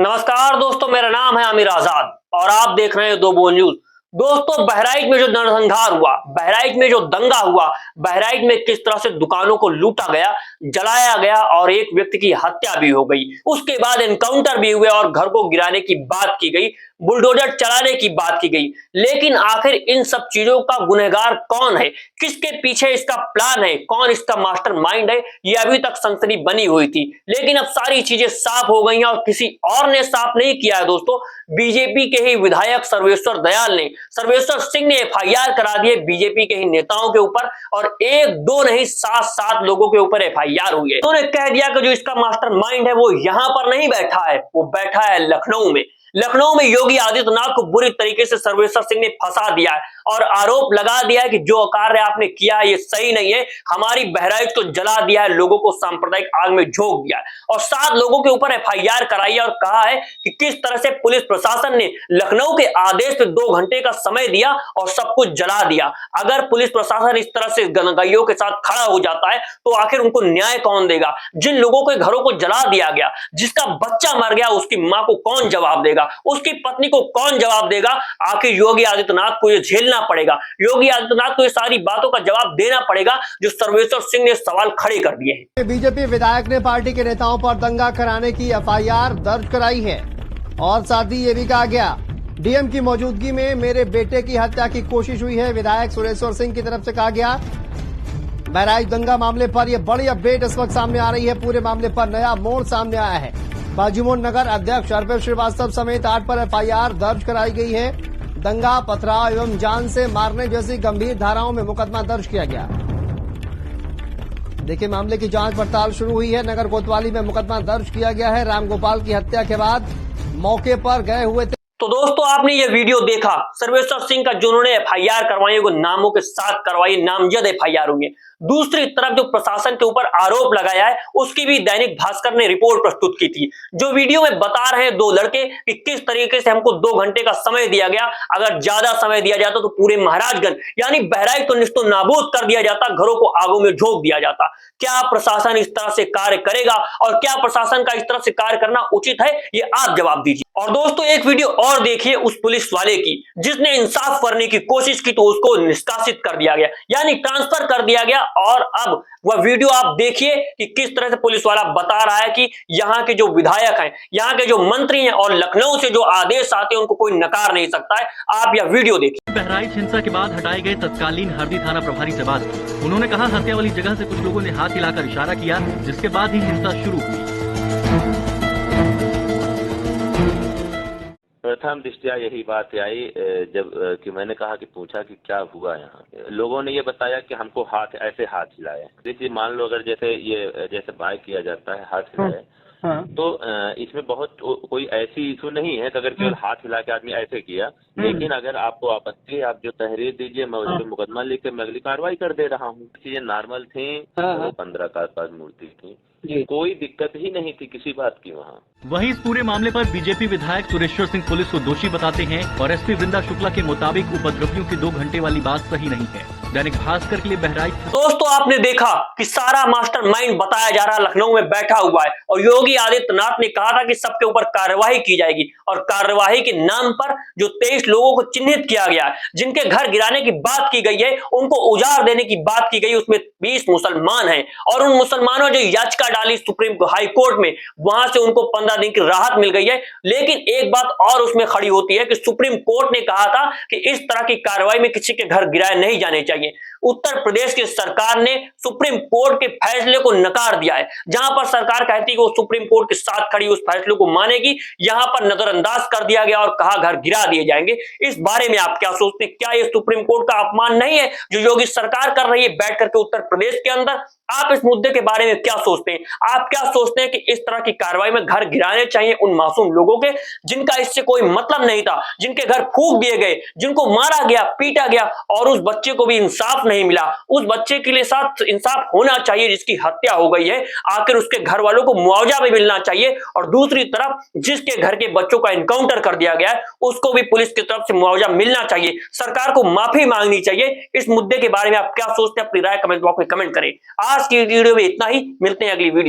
नमस्कार दोस्तों, मेरा नाम है आमिर आजाद और आप देख रहे हैं दो बोल न्यूज। दोस्तों, बहराइच में जो नरसंहार हुआ, बहराइच में जो दंगा हुआ, बहराइच में किस तरह से दुकानों को लूटा गया, जलाया गया और एक व्यक्ति की हत्या भी हो गई, उसके बाद एनकाउंटर भी हुए और घर को गिराने की बात की गई, बुलडोजर चलाने की बात की गई। लेकिन आखिर इन सब चीजों का गुनहगार कौन है, किसके पीछे इसका प्लान है, कौन इसका मास्टरमाइंड है, ये अभी तक सनसनी बनी हुई थी। लेकिन अब सारी चीजें साफ हो गई हैं और किसी और ने साफ नहीं किया है दोस्तों, बीजेपी के ही विधायक सर्वेश्वर दयाल ने, सर्वेश्वर सिंह ने एफआईआर करा दिए बीजेपी के ही नेताओं के ऊपर और एक दो नहीं 7 लोगों के ऊपर एफआईआर हुई है। उन्होंने कह दिया कि जो इसका मास्टरमाइंड है वो यहां पर नहीं बैठा है, वो बैठा है लखनऊ में। लखनऊ में योगी आदित्यनाथ को बुरी तरीके से सर्वेश्वर सिंह ने फंसा दिया है और आरोप लगा दिया है कि जो कार्य आपने किया है ये सही नहीं है, हमारी बहराइच को जला दिया है, लोगों को सांप्रदायिक आग में झोंक दिया है और 7 लोगों के ऊपर एफआईआर कराई है और कहा है कि किस तरह से पुलिस प्रशासन ने लखनऊ के आदेश पे 2 घंटे का समय दिया और सब कुछ जला दिया। अगर पुलिस प्रशासन इस तरह से गनगैयों के साथ खड़ा हो जाता है तो आखिर उनको न्याय कौन देगा? जिन लोगों के घरों को जला दिया गया, जिसका बच्चा मर गया, उसकी मां को कौन जवाब देगा, उसकी पत्नी को कौन जवाब देगा? आखिर योगी आदित्यनाथ को यह झेलना पड़ेगा, योगी आदित्यनाथ को ये सारी बातों का जवाब देना पड़ेगा जो सर्वेश्वर सिंह ने सवाल खड़े कर दिए हैं। बीजेपी विधायक ने पार्टी के नेताओं पर दंगा कराने की एफआईआर दर्ज कराई है और साथ ही ये भी कहा गया डीएम की मौजूदगी में मेरे बेटे की हत्या की कोशिश हुई है। विधायक सर्वेश्वर सिंह की तरफ से कहा गया। बहराइच दंगा मामले पर यह बड़ी अपडेट इस वक्त सामने आ रही है। पूरे मामले पर नया मोड़ सामने आया है। बाजीमोड़ नगर अध्यक्ष अर्पित श्रीवास्तव समेत 8 पर एफआईआर दर्ज कराई गई है। दंगा, पथराव एवं जान से मारने जैसी गंभीर धाराओं में मुकदमा दर्ज किया गया। देखिए, मामले की जांच पड़ताल शुरू हुई है। नगर कोतवाली में मुकदमा दर्ज किया गया है। रामगोपाल की हत्या के बाद मौके पर गए हुए थे। तो दोस्तों, आपने ये वीडियो देखा सर्वेश्वर सिंह का, जो उन्होंने एफआईआर करवाई वो नामों के साथ करवाई, नामजद एफआईआर हुई है। दूसरी तरफ जो प्रशासन के ऊपर आरोप लगाया है उसकी भी दैनिक भास्कर ने रिपोर्ट प्रस्तुत की थी। जो वीडियो में बता रहे हैं 2 लड़के कि किस तरीके से हमको 2 घंटे का समय दिया गया, अगर ज्यादा समय दिया जाता तो पूरे महाराजगंज यानी बहराइच को निस्तो नाबूद कर दिया जाता, घरों को आगों में झोंक दिया जाता। क्या प्रशासन इस तरह से कार्य करेगा और क्या प्रशासन का इस तरह से कार्य करना उचित है, ये आप जवाब दीजिए। और दोस्तों, एक वीडियो और देखिए उस पुलिस वाले की जिसने इंसाफ करने की कोशिश की तो उसको निष्कासित कर दिया गया, यानी ट्रांसफर कर दिया गया। और अब वह वीडियो आप देखिए कि किस तरह से पुलिस वाला बता रहा है कि यहाँ के जो विधायक हैं, यहाँ के जो मंत्री हैं और लखनऊ से जो आदेश आते हैं उनको कोई नकार नहीं सकता है। आप यह वीडियो देखिए। बहराइच हिंसा के बाद हटाए गए तत्कालीन हरदी थाना प्रभारी से बात की। उन्होंने कहा हत्या वाली जगह से कुछ लोगों ने हाथ हिलाकर इशारा किया, जिसके बाद ही हिंसा शुरू हुई। प्रथम दृष्टया यही बात आई जब कि मैंने कहा कि पूछा कि क्या हुआ यहाँ। लोगों ने ये बताया कि हमको ऐसे हाथ हिलाया। देखिए, मान लो अगर जैसे बाय किया जाता है, हाथ हिलाया तो इसमें बहुत कोई ऐसी इशू नहीं है कि अगर केवल हाथ हिला के आदमी ऐसे किया। लेकिन अगर आपको आपत्ति है, आप जो तहरीर दीजिए, मैं उस पर मुकदमा लेकर मैं अगली कार्रवाई कर दे रहा हूँ। चीजें नॉर्मल थी। 15 के आसपास मूर्ति थी, कोई दिक्कत ही नहीं थी किसी बात की वहाँ। वहीं इस पूरे मामले पर बीजेपी विधायक सुरेश्वर सिंह पुलिस को दोषी बताते हैं और एसपी वृंदा शुक्ला के मुताबिक उपद्रवियों की 2 घंटे वाली बात सही नहीं है। दैनिक भास्कर के लिए बहराइच। दोस्तों, आपने देखा कि सारा मास्टरमाइंड बताया जा रहा है लखनऊ में बैठा हुआ है और योगी आदित्यनाथ ने कहा था कि सबके ऊपर कार्रवाई की जाएगी और कार्रवाई के नाम पर जो 23 लोगों को चिन्हित किया गया है, जिनके घर गिराने की बात की गई है, उनको उजाड़ देने की बात की गई, उसमें 20 मुसलमान हैं और उन मुसलमानों जो याचिका डाली सुप्रीम हाई कोर्ट में, वहां से उनको 15 दिन की राहत मिल गई है। लेकिन एक बात और उसमें खड़ी होती है कि सुप्रीम कोर्ट ने कहा था कि इस तरह की कार्रवाई में किसी के घर गिराए नहीं जाने चाहिए। उत्तर प्रदेश की सरकार ने सुप्रीम कोर्ट के फैसले को नकार दिया है। जहां पर सरकार कहती है कि वो सुप्रीम कोर्ट के साथ खड़ी उस फैसले को मानेगी, यहां पर नजरअंदाज कर दिया गया और कहा घर गिरा दिए जाएंगे। इस बारे में आप क्या सोचते हैं? क्या ये सुप्रीम कोर्ट का अपमान नहीं है जो योगी सरकार कर रही है बैठ करके उत्तर प्रदेश के अंदर? आप इस मुद्दे के बारे में क्या सोचते हैं? आप क्या सोचते हैं कि इस तरह की कार्रवाई में घर गिराने चाहिए उन मासूम लोगों के जिनका इससे कोई मतलब नहीं था, जिनके घर फूंक दिए गए, जिनको मारा गया, पीटा गया और उस बच्चे को भी इंसाफ नहीं मिला? उस बच्चे के लिए साथ इंसाफ होना चाहिए जिसकी हत्या हो गई है। आखिर उसके घर वालों को मुआवजा भी मिलना चाहिए और दूसरी तरफ जिसके घर के बच्चों का एनकाउंटर कर दिया गया है उसको भी पुलिस की तरफ से मुआवजा मिलना चाहिए। सरकार को माफी मांगनी चाहिए। इस मुद्दे के बारे में आप क्या सोचते हैं? अपनी राय कमेंट बॉक्स में कमेंट करें। आज की वीडियो में इतना ही, मिलते हैं अगली वीडियो।